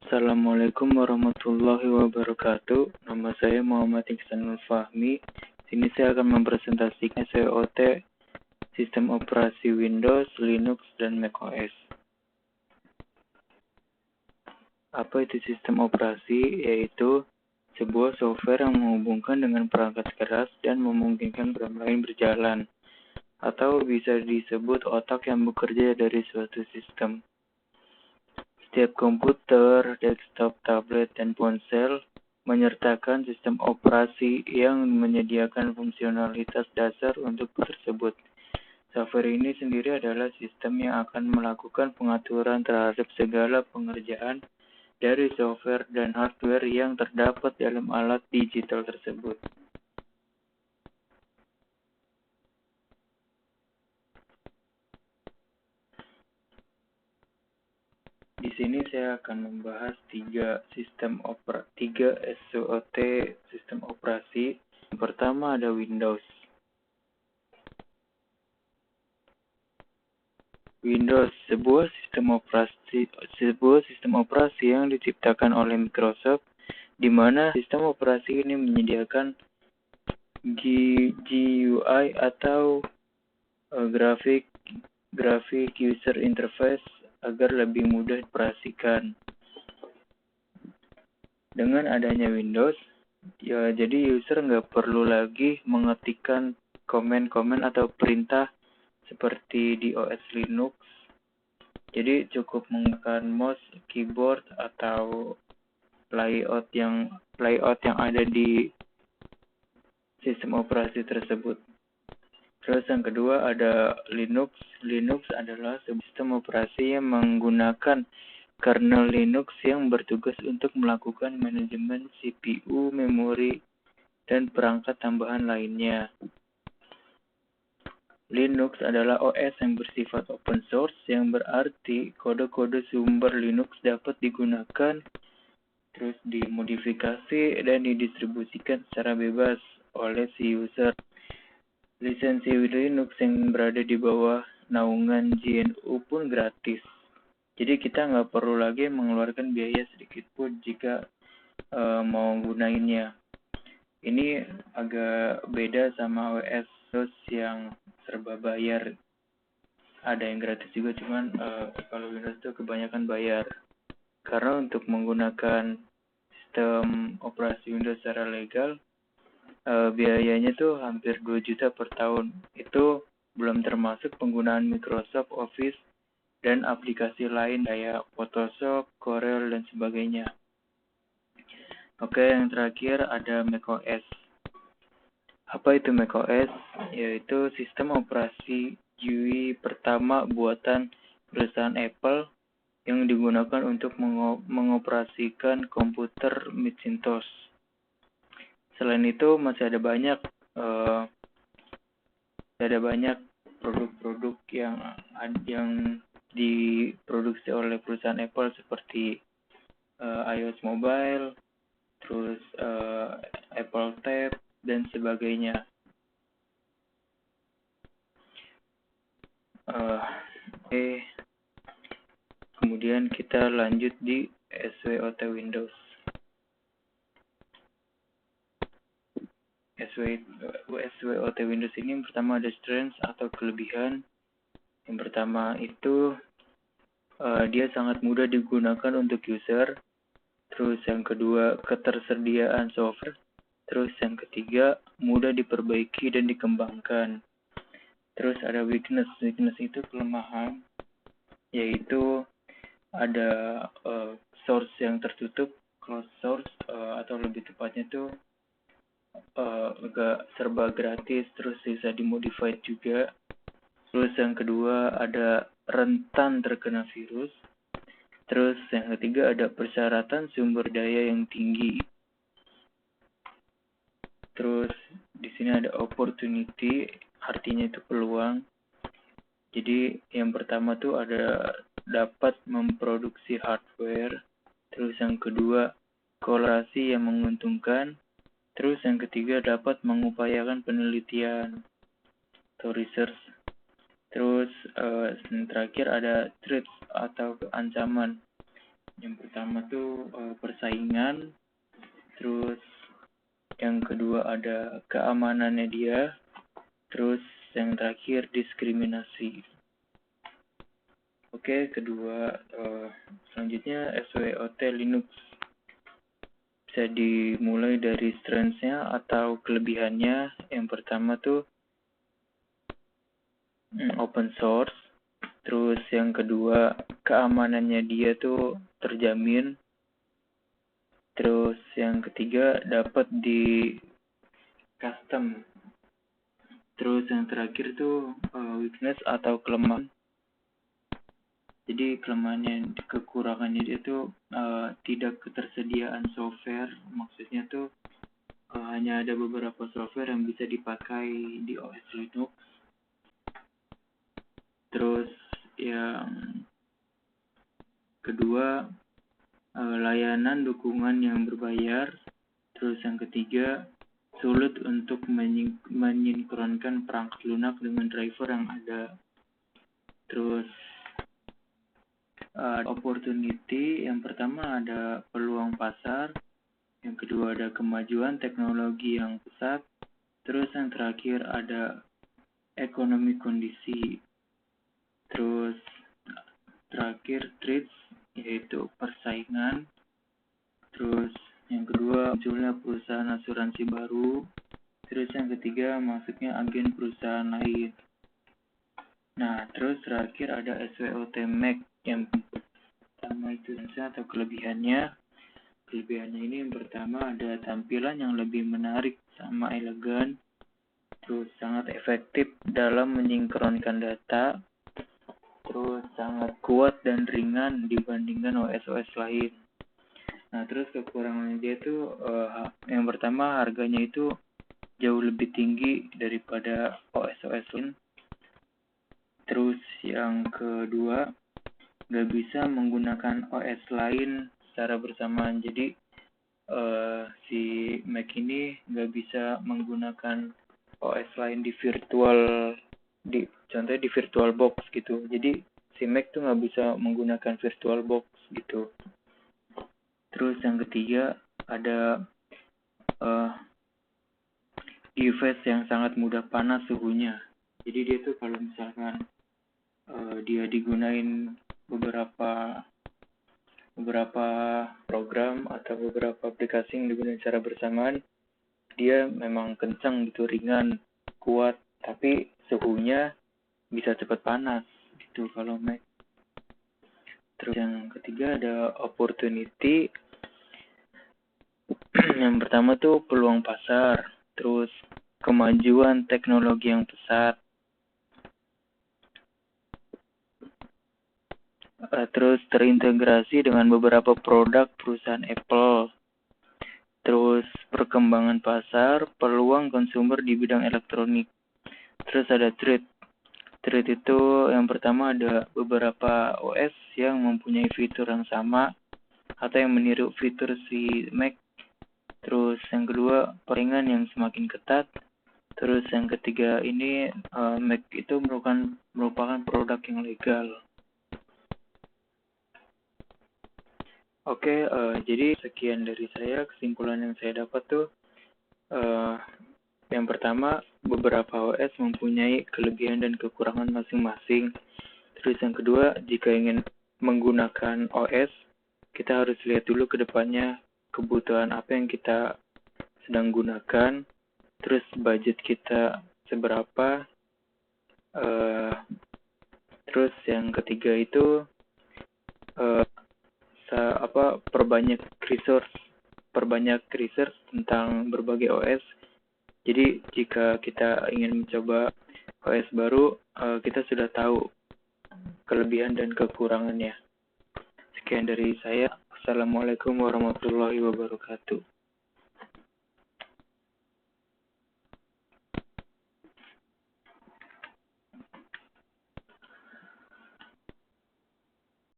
Assalamualaikum warahmatullahi wabarakatuh. Nama saya Muhammad Iksanul Fahmi. Sini saya akan mempresentasikan SWOT, sistem operasi Windows, Linux, dan macOS. Apa itu sistem operasi? Yaitu sebuah software yang menghubungkan dengan perangkat keras dan memungkinkan program lain berjalan, atau bisa disebut otak yang bekerja dari suatu sistem. Setiap komputer, desktop, tablet, dan ponsel menyertakan sistem operasi yang menyediakan fungsionalitas dasar untuk tersebut. Software ini sendiri adalah sistem yang akan melakukan pengaturan terhadap segala pengerjaan dari software dan hardware yang terdapat dalam alat digital tersebut. Di sini saya akan membahas tiga SWOT sistem operasi. Yang pertama ada Windows. Windows, sebuah sistem operasi yang diciptakan oleh Microsoft, di mana sistem operasi ini menyediakan GUI atau grafik user interface agar lebih mudah dioperasikan. Dengan adanya Windows, jadi user nggak perlu lagi mengetikkan komen-komen atau perintah seperti di OS Linux. Jadi cukup menggunakan mouse, keyboard, atau layout yang ada di sistem operasi tersebut. Terus yang kedua ada Linux. Linux adalah sistem operasi yang menggunakan kernel Linux yang bertugas untuk melakukan manajemen CPU, memori, dan perangkat tambahan lainnya. Linux adalah OS yang bersifat open source, yang berarti kode-kode sumber Linux dapat digunakan, terus dimodifikasi, dan didistribusikan secara bebas oleh si user. Lisensi Linux yang berada di bawah naungan GNU pun gratis. Jadi kita nggak perlu lagi mengeluarkan biaya sedikit pun jika mau gunainnya. Ini agak beda sama OS yang serba bayar. Ada yang gratis juga, cuman kalau Windows itu kebanyakan bayar. Karena untuk menggunakan sistem operasi Windows secara legal, biayanya tuh hampir 2 juta per tahun. Itu belum termasuk penggunaan Microsoft Office dan aplikasi lain kayak Photoshop, Corel, dan sebagainya. Oke, yang terakhir ada macOS. Apa itu macOS? Yaitu sistem operasi GUI pertama buatan perusahaan Apple yang digunakan untuk mengoperasikan komputer Macintosh. Selain itu masih ada banyak produk-produk yang diproduksi oleh perusahaan Apple seperti iOS Mobile, terus Apple Tab, dan sebagainya. Kemudian kita lanjut di SWOT Windows. SWOT Windows ini yang pertama ada strengths atau kelebihan. Yang pertama itu dia sangat mudah digunakan untuk user. Terus yang kedua, ketersediaan software. Terus yang ketiga, mudah diperbaiki dan dikembangkan. Terus ada weakness. Weakness itu kelemahan, yaitu ada source yang tertutup, closed source, atau lebih tepatnya itu agak serba gratis, terus bisa dimodified juga. Terus yang kedua ada rentan terkena virus. Terus yang ketiga ada persyaratan sumber daya yang tinggi. Terus di sini ada opportunity, artinya itu peluang. Jadi yang pertama tuh ada dapat memproduksi hardware. Terus yang kedua kolaborasi yang menguntungkan. Terus yang ketiga dapat mengupayakan penelitian atau research. Terus yang terakhir ada threats atau ancaman. Yang pertama tuh persaingan, terus yang kedua ada keamanannya dia, terus yang terakhir diskriminasi. Oke, kedua selanjutnya SWOT Linux. Bisa dimulai dari strengths-nya atau kelebihannya. Yang pertama tuh open source. Terus yang kedua keamanannya dia tuh terjamin. Terus yang ketiga dapat di custom. Terus yang terakhir tuh weakness atau kelemahan. Jadi kelemahannya, kekurangannya dia tuh tidak ketersediaan software. Maksudnya tuh hanya ada beberapa software yang bisa dipakai di OS Linux. Terus yang kedua layanan dukungan yang berbayar. Terus yang ketiga sulit untuk menyinkronkan perangkat lunak dengan driver yang ada. Terus opportunity, yang pertama ada peluang pasar, yang kedua ada kemajuan teknologi yang pesat, terus yang terakhir ada ekonomi kondisi, terus terakhir threats yaitu persaingan, terus yang kedua munculnya perusahaan asuransi baru, terus yang ketiga masuknya agen perusahaan lain. Nah, terus terakhir ada SWOT Mac. Yang pertama itu atau kelebihannya. Kelebihannya ini yang pertama ada tampilan yang lebih menarik sama elegan, terus sangat efektif dalam menyinkronkan data, terus sangat kuat dan ringan dibandingkan OS-OS lain. Nah, terus kekurangannya dia tuh yang pertama harganya itu jauh lebih tinggi daripada OS-OS lain. Terus yang kedua nggak bisa menggunakan OS lain secara bersamaan. Jadi si Mac ini nggak bisa menggunakan OS lain di virtual, contohnya di virtual box gitu. Jadi si Mac tuh nggak bisa menggunakan virtual box gitu. Terus yang ketiga ada device yang sangat mudah panas suhunya. Jadi dia tuh kalau misalkan dia digunain beberapa program atau beberapa aplikasi yang digunakan secara bersamaan, dia memang kencang gitu, ringan, kuat, tapi suhunya bisa cepat panas gitu kalau Mac. Terus yang ketiga ada opportunity. Yang pertama tuh peluang pasar, terus kemajuan teknologi yang pesat, terus terintegrasi dengan beberapa produk perusahaan Apple, terus perkembangan pasar, peluang konsumer di bidang elektronik. Terus ada threat itu yang pertama ada beberapa OS yang mempunyai fitur yang sama atau yang meniru fitur si Mac. Terus yang kedua persaingan yang semakin ketat. Terus yang ketiga ini Mac itu merupakan produk yang legal. Oke, jadi sekian dari saya. Kesimpulan yang saya dapat tuh yang pertama, beberapa OS mempunyai kelebihan dan kekurangan masing-masing. Terus yang kedua, jika ingin menggunakan OS, kita harus lihat dulu ke depannya kebutuhan apa yang kita sedang gunakan, terus budget kita seberapa. Terus yang ketiga itu perbanyak research tentang berbagai OS. Jadi jika kita ingin mencoba OS baru, kita sudah tahu kelebihan dan kekurangannya. Sekian dari saya. Assalamualaikum warahmatullahi wabarakatuh.